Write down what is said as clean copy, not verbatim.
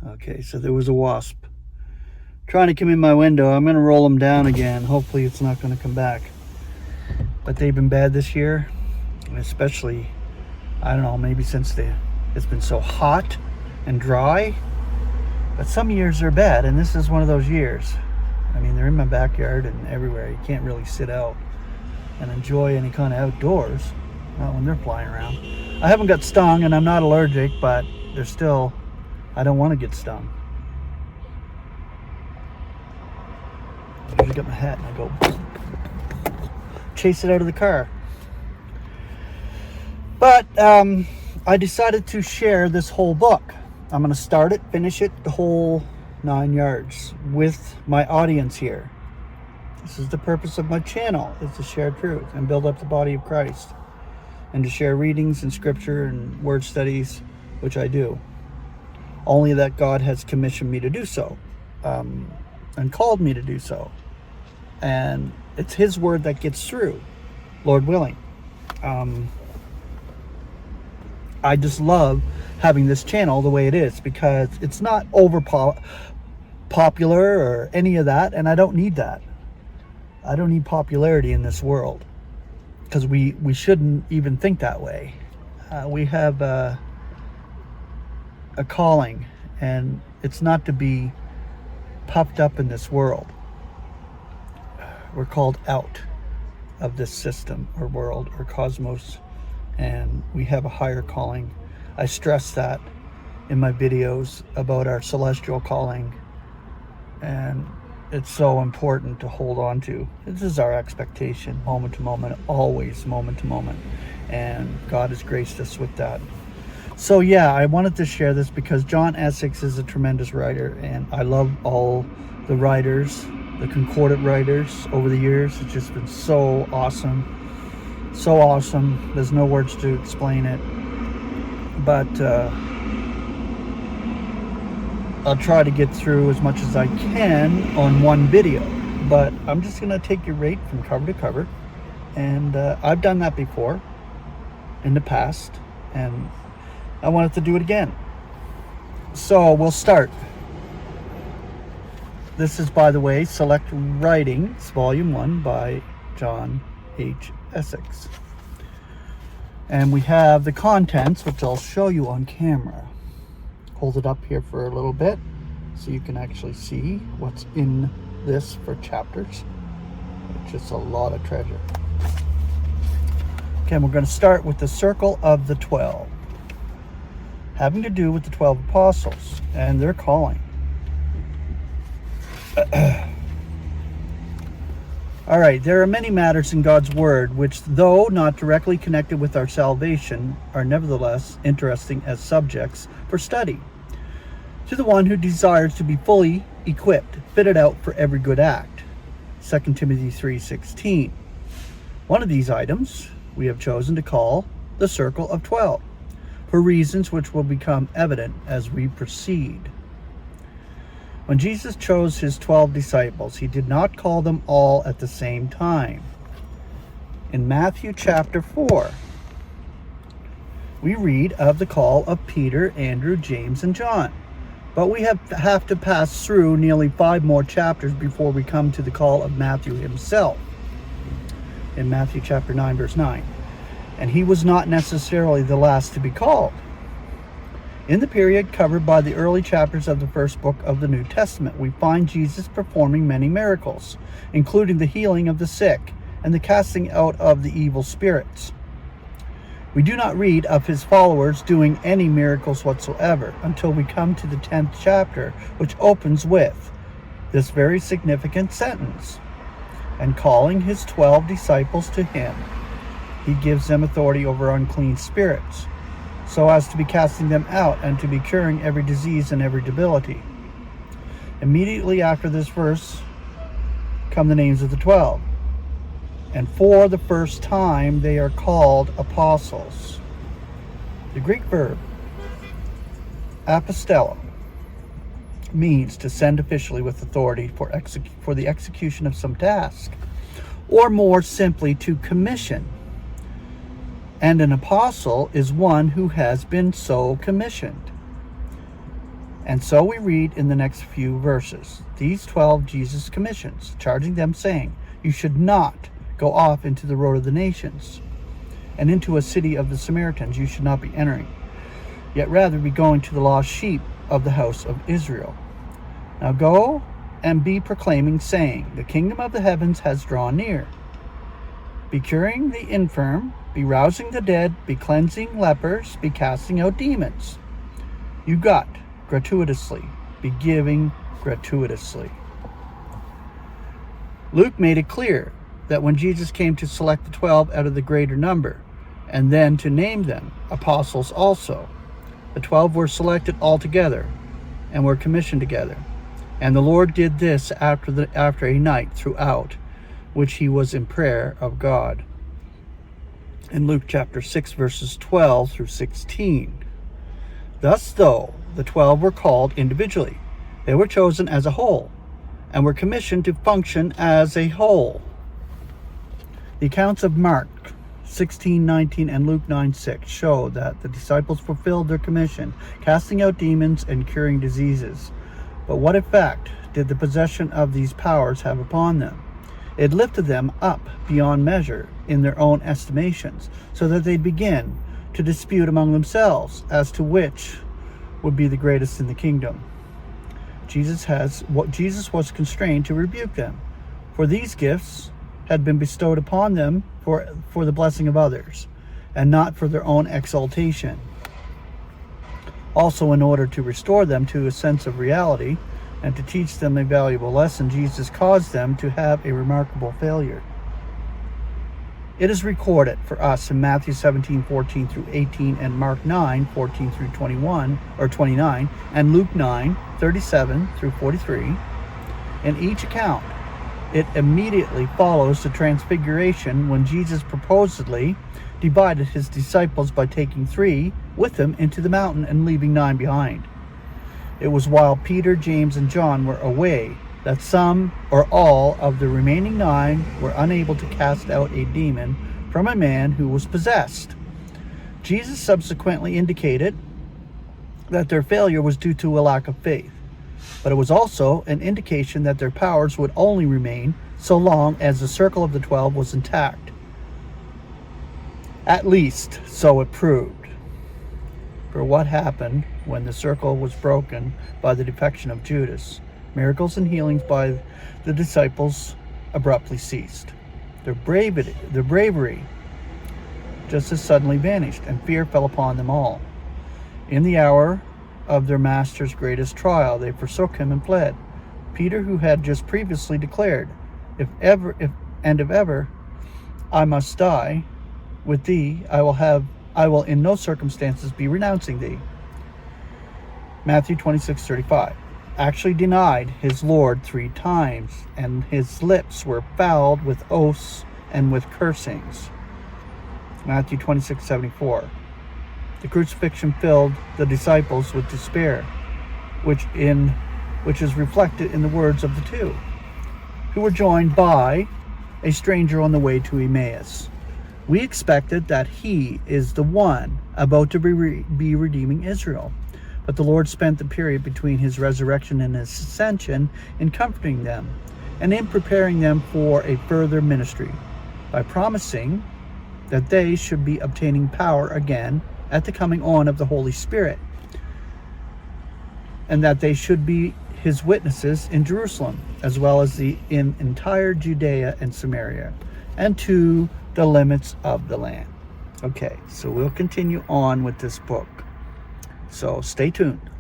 Okay, so there was a wasp trying to come in my window. I'm going to roll them down again. Hopefully it's not going to come back. But they've been bad this year, especially, I don't know, maybe since it's been so hot and dry. But some years they're bad, and this is one of those years. I mean, they're in my backyard and everywhere. You can't really sit out and enjoy any kind of outdoors, not when they're flying around. I haven't got stung, and I'm not allergic, but they're still, I don't want to get stung. I usually get my hat and I go chase it out of the car. But I decided to share this whole book. I'm going to start it, finish it, the whole 9 yards with my audience here. This is the purpose of my channel, is to share truth and build up the body of Christ, and to share readings and scripture and word studies, which I do. Only that God has commissioned me to do so, and called me to do so. And it's His word that gets through, Lord willing. I just love having this channel the way it is, because it's not over popular or any of that, and I don't need that. I don't need popularity in this world, because we shouldn't even think that way. We have a calling, and it's not to be puffed up in this world. We're called out of this system or world or cosmos, and we have a higher calling. I stress that in my videos about our celestial calling, and it's so important to hold on to. This is our expectation, moment to moment, always moment to moment, and God has graced us with that. So yeah, I wanted to share this because John Essex is a tremendous writer, and I love all the writers, the concordant writers over the years. It's just been so awesome. So awesome. There's no words to explain it. But I'll try to get through as much as I can on one video. But I'm just going to take you right from cover to cover. And I've done that before in the past, and I wanted to do it again. So we'll start. This is, by the way, Select Writings, Volume 1 by John H. Essex. And we have the contents, which I'll show you on camera. Hold it up here for a little bit so you can actually see what's in this for chapters. It's just a lot of treasure. Okay, we're going to start with the Circle of the 12, having to do with the 12 apostles and their calling. All right, there are many matters in God's Word which, though not directly connected with our salvation, are nevertheless interesting as subjects for study to the one who desires to be fully equipped, fitted out for every good act. 2 Timothy 3:16. One of these items we have chosen to call the Circle of 12, for reasons which will become evident as we proceed. When Jesus chose his 12 disciples, he did not call them all at the same time. In Matthew chapter 4, we read of the call of Peter, Andrew, James, and John. But we have to pass through nearly 5 more chapters before we come to the call of Matthew himself. In Matthew chapter 9, verse 9. And he was not necessarily the last to be called. In the period covered by the early chapters of the first book of the New Testament, we find Jesus performing many miracles, including the healing of the sick and the casting out of the evil spirits. We do not read of his followers doing any miracles whatsoever until we come to the 10th chapter, which opens with this very significant sentence. And calling his 12 disciples to him, he gives them authority over unclean spirits, so as to be casting them out and to be curing every disease and every debility. Immediately after this verse come the names of the 12. And for the first time they are called apostles. The Greek verb apostello means to send officially with authority for the execution of some task, or more simply to commission. And an apostle is one who has been so commissioned. And so we read in the next few verses, these 12 Jesus commissions, charging them, saying, you should not go off into the road of the nations, and into a city of the Samaritans you should not be entering, yet rather be going to the lost sheep of the house of Israel. Now go and be proclaiming, saying, the kingdom of the heavens has drawn near. Be curing the infirm, be rousing the dead, be cleansing lepers, be casting out demons. You got gratuitously, be giving gratuitously. Luke made it clear that when Jesus came to select the 12 out of the greater number, and then to name them apostles also, the 12 were selected all together and were commissioned together. And the Lord did this after a night throughout which he was in prayer of God. In Luke chapter 6, verses 12 through 16. Thus, though the 12 were called individually, they were chosen as a whole, and were commissioned to function as a whole. The accounts of Mark 16:19 and Luke 9:6 show that the disciples fulfilled their commission, casting out demons and curing diseases. But what effect did the possession of these powers have upon them? It lifted them up beyond measure in their own estimations, so that they begin to dispute among themselves as to which would be the greatest in the kingdom. Jesus was constrained to rebuke them, for these gifts had been bestowed upon them for the blessing of others, and not for their own exaltation. Also, in order to restore them to a sense of reality and to teach them a valuable lesson, Jesus caused them to have a remarkable failure. It is recorded for us in Matthew 17:14 through 18 and Mark 9:14 through 29 and Luke 9:37 through 43. In each account, it immediately follows the transfiguration, when Jesus purposely divided his disciples by taking 3 with him into the mountain and leaving 9 behind. It was while Peter, James, and John were away that some or all of the remaining 9 were unable to cast out a demon from a man who was possessed. Jesus subsequently indicated that their failure was due to a lack of faith, but it was also an indication that their powers would only remain so long as the circle of the 12 was intact. At least, so it proved. For what happened when the circle was broken by the defection of Judas? Miracles and healings by the disciples abruptly ceased. Their bravery just as suddenly vanished, and fear fell upon them all. In the hour of their master's greatest trial, they forsook him and fled. Peter, who had just previously declared, if ever I must die with thee, I will in no circumstances be renouncing thee, Matthew 26:35, actually denied his Lord 3 times, and his lips were fouled with oaths and with cursings, Matthew 26:74. The crucifixion filled the disciples with despair, which is reflected in the words of the 2, who were joined by a stranger on the way to Emmaus. We expected that he is the one about to be redeeming Israel, but the Lord spent the period between his resurrection and his ascension in comforting them and in preparing them for a further ministry by promising that they should be obtaining power again at the coming on of the Holy Spirit, and that they should be his witnesses in Jerusalem, as well as in entire Judea and Samaria, and to the limits of the land. Okay, so we'll continue on with this book. So stay tuned.